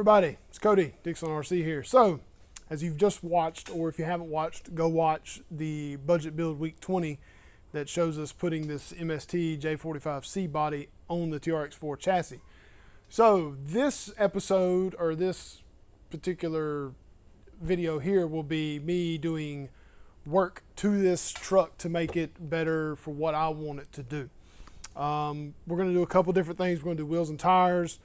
everybody, it's Cody, Dixon RC here. So, as you've just watched, or if you haven't watched, go watch the Budget Build Week 20 that shows us putting this MST J45C body on the TRX-4 chassis. So, this episode, or this particular video here, will be me doing work to this truck to make it better for what I want it to do. We're going to do a couple different things. We're going to do wheels and tires,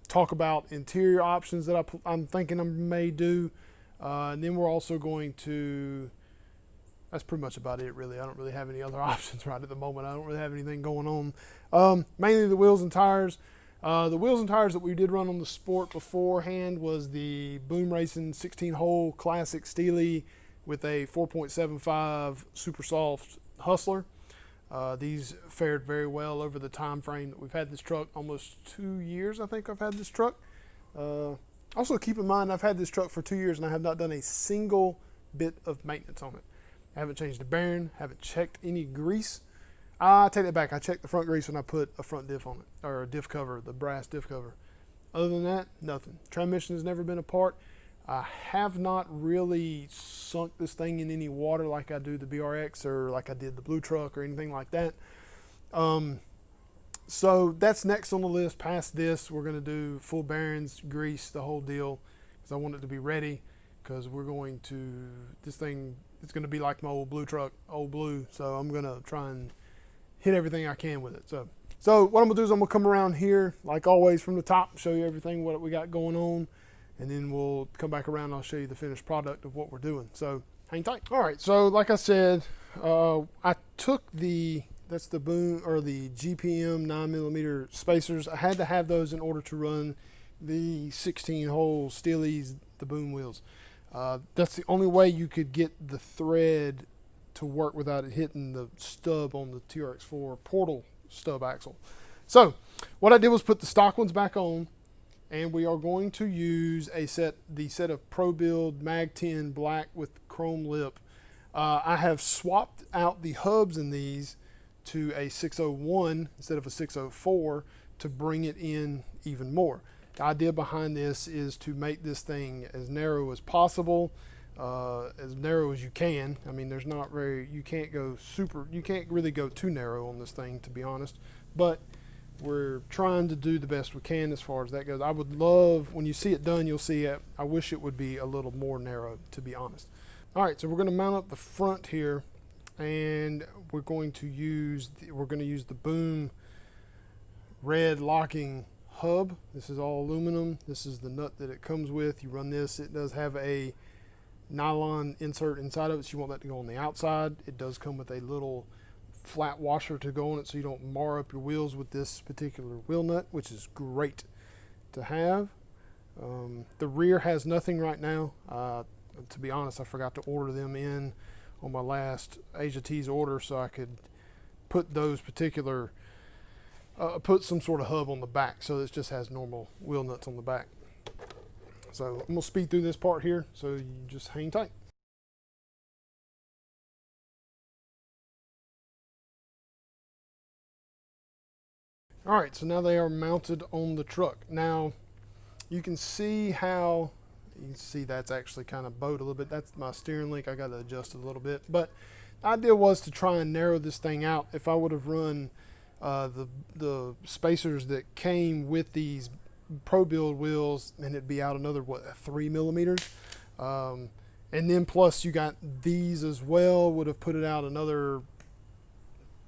talk about interior options that I'm thinking I may do, and then we're also going to, that's pretty much about it really. I don't really have any other options right at the moment. I don't really have anything going on. Mainly the wheels and tires. The wheels and tires that we did run on the Sport beforehand was the Boom Racing 16-hole Classic Steely with a 4.75 super soft Hustler. These fared very well over the time frame that we've had this truck. Almost 2 years, I think I've had this truck. Also keep in mind, I've had this truck for 2 years and I have not done a single bit of maintenance on it. I haven't changed the bearing, haven't checked any grease. I take that back. I checked the front grease when I put a front diff on it, or a diff cover, the brass diff cover. Other than that, nothing. Transmission has never been a part. I have not really sunk this thing in any water like I do the BRX or like I did the blue truck or anything like that. So that's next on the list. Past this, we're going to do full bearings, grease, the whole deal, because I want it to be ready, because we're going to, this thing, it's going to be like my old blue truck, old blue, so I'm going to try and hit everything I can with it. So what I'm going to do is I'm going to come around here, like always, from the top, show you everything, what we got going on. And then we'll come back around and I'll show you the finished product of what we're doing. So hang tight. All right, so like I said, I took that's the Boom, or the GPM 9mm spacers. I had to have those in order to run the 16-hole Steelies, the Boom wheels. That's the only way you could get the thread to work without it hitting the stub on the TRX-4 portal stub axle. So what I did was put the stock ones back on, and we are going to use the set of Pro Build Mag 10 black with chrome lip. I have swapped out the hubs in these to a 601 instead of a 604 to bring it in even more. The idea behind this is to make this thing as narrow as possible, as narrow as you can. I mean, there's not very, you can't really go too narrow on this thing, to be honest, but we're trying to do the best we can as far as that goes. I would love, when you see it done, you'll see it. I wish it would be a little more narrow, to be honest. All right, so we're going to mount up the front here, and we're going to use the Boom red locking hub. This is all aluminum. This is the nut that it comes with. You run this. It does have a nylon insert inside of it, so you want that to go on the outside. It does come with a little flat washer to go on it so you don't mar up your wheels with this particular wheel nut, which is great to have. The rear has nothing right now. To be honest, I forgot to order them in on my last Asia Tees order so I could put those particular, put some sort of hub on the back, so this just has normal wheel nuts on the back. So I'm going to speed through this part here, so you just hang tight. All right, so now they are mounted on the truck. Now, you can see that's actually kind of bowed a little bit. That's my steering link. I got to adjust it a little bit. But the idea was to try and narrow this thing out. If I would have run the spacers that came with these Pro Build wheels, and it'd be out another, 3 millimeters. And then plus you got these as well, would have put it out another,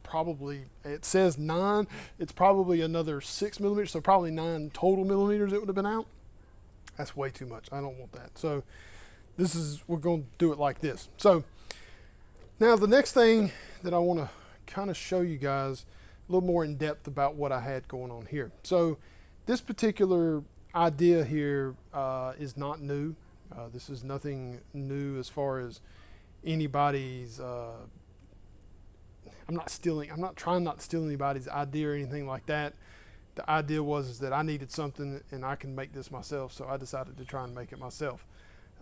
probably, it says 9, it's probably another 6 millimeters, so probably 9 total millimeters it would have been out. That's way too much. I don't want that. So we're going to do it like this. So now the next thing that I want to kind of show you guys a little more in depth about what I had going on here. So this particular idea here is not new. This is nothing new as far as anybody's, I'm not trying not to steal anybody's idea or anything like that. The idea was that I needed something and I can make this myself, so I decided to try and make it myself.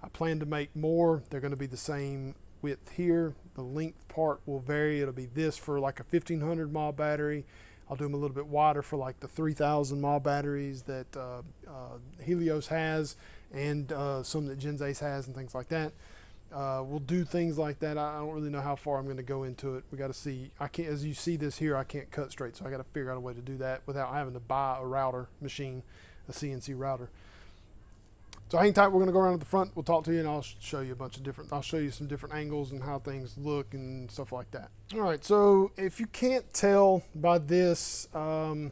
I plan to make more. They're going to be the same width here. The length part will vary. It'll be this for like a 1500 mile battery. I'll do them a little bit wider for like the 3,000 mAh batteries that Helios has, and some that Genzace has and things like that. We'll do things like that. I don't really know how far I'm going to go into it. We got to see. I can't, as you see this here, I can't cut straight, so I got to figure out a way to do that without having to buy a router machine, a CNC router. So hang tight. We're going to go around to the front. We'll talk to you, and I'll show you a bunch of different. I'll show you some different angles and how things look and stuff like that. All right. So if you can't tell by this, of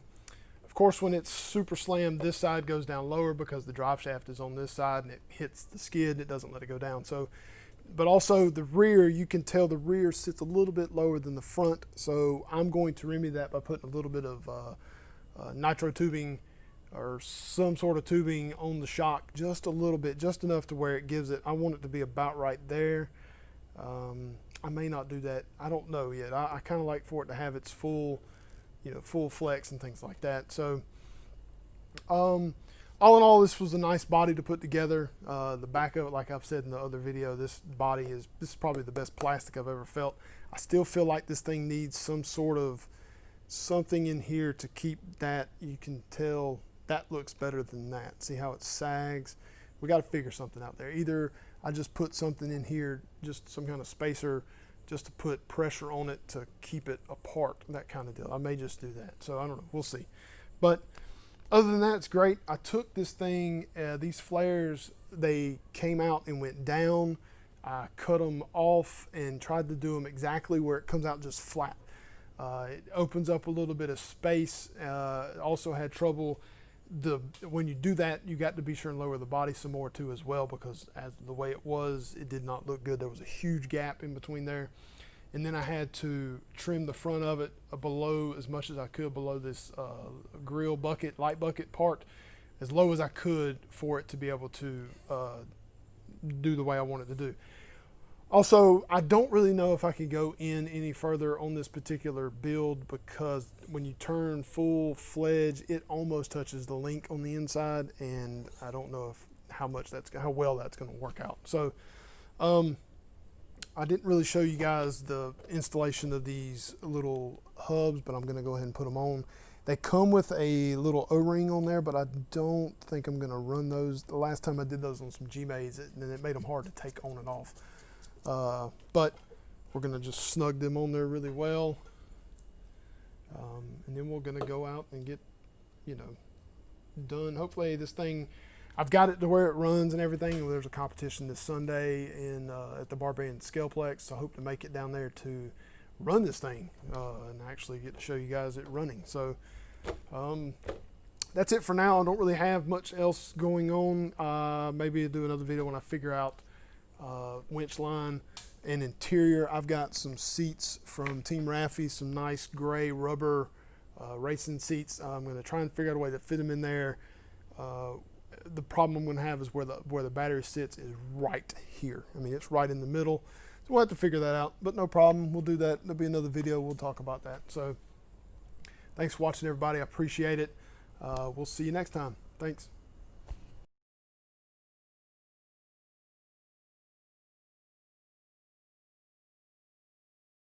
course, when it's super slammed, this side goes down lower because the drive shaft is on this side and it hits the skid. It doesn't let it go down. So, but also the rear, you can tell the rear sits a little bit lower than the front. So I'm going to remedy that by putting a little bit of nitro tubing or some sort of tubing on the shock, just a little bit, just enough to where it gives it, I want it to be about right there. I may not do that. I don't know yet. I kind of like for it to have its full, full flex and things like that. So all in all, this was a nice body to put together. The back of it, like I've said in the other video, this is probably the best plastic I've ever felt. I still feel like this thing needs some sort of something in here to keep that. You can tell that looks better than that. See how it sags? We got to figure something out there. Either I just put something in here, just some kind of spacer, just to put pressure on it to keep it apart, that kind of deal. I may just do that. So I don't know. We'll see. But other than that, it's great. I took this thing, these flares, they came out and went down. I cut them off and tried to do them exactly where it comes out just flat. It opens up a little bit of space. Also had trouble. When you do that, you got to be sure and lower the body some more too as well, because as the way it was, it did not look good. There was a huge gap in between there. And then I had to trim the front of it below as much as I could, below this grill bucket, light bucket part, as low as I could for it to be able to do the way I want it to do. Also, I don't really know if I can go in any further on this particular build, because when you turn full-fledged, it almost touches the link on the inside, and I don't know how well that's going to work out. So I didn't really show you guys the installation of these little hubs, but I'm going to go ahead and put them on. They come with a little O-ring on there, but I don't think I'm going to run those. The last time I did those on some G-Mays, and it made them hard to take on and off. But we're going to just snug them on there really well. And then we're going to go out and get, done. Hopefully this thing, I've got it to where it runs and everything. There's a competition this Sunday at the Barbarian Scaleplex, so I hope to make it down there to run this thing and actually get to show you guys it running. So that's it for now. I don't really have much else going on. Maybe I'll do another video when I figure out winch line and interior. I've got some seats from Team Raffi, some nice gray rubber racing seats. I'm going to try and figure out a way to fit them in there. The problem I'm going to have is where the battery sits is right here. I mean, it's right in the middle. So we'll have to figure that out, but no problem. We'll do that. There'll be another video. We'll talk about that. So thanks for watching, everybody. I appreciate it. We'll see you next time. Thanks.